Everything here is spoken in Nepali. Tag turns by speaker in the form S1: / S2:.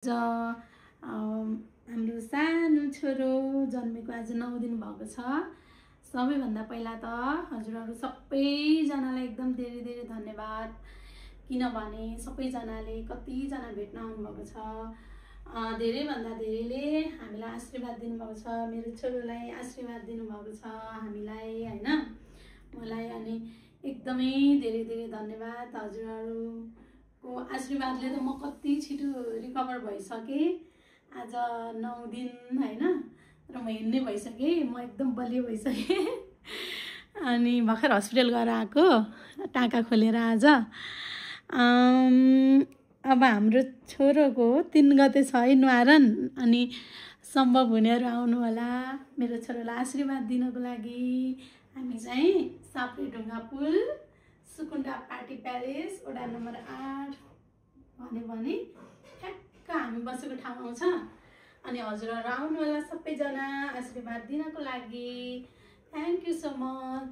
S1: हाम्रो सानो छोरो जन्मेको आज 9 दिन भएको छ। सबैभन्दा पहिला त हजुरहरू सबैजनालाई एकदम धेरै धेरै धन्यवाद, किनभने सबैजनाले कतिजना भेट्न आउनुभएको छ। धेरैभन्दा धेरैले हामीलाई आशीर्वाद दिनुभएको छ, मेरो छोरोलाई आशीर्वाद दिनुभएको छ हामीलाई हैन। मलाई अनि एकदमै धेरै धेरै धन्यवाद। हजुरहरूको आशीर्वादले त म कति छिटो रिकभर भइसकेँ। आज 9 दिन हैन, र म हिँड्ने भइसकेँ, म एकदम बलियो भइसकेँ। अनि भर्खर हस्पिटल गएर आएको, टाँका खोलेर आज। अब हाम्रो छोरोको 3 गते छ है न्वारन, अनि सम्भव हुनेहरू आउनु होला मेरो छोरोलाई आशीर्वाद दिनको लागि। हामी चाहिँ साप्रेढुङ्गा पुल, सुकुन्डा पार्टी प्यालेस, वडा नम्बर 8 भने ठ्याक्क हामी बसेको ठाउँ आउँछ। अनि हजुरहरू आउनु होला सबैजना आशीर्वाद दिनको लागि। Thank you so much.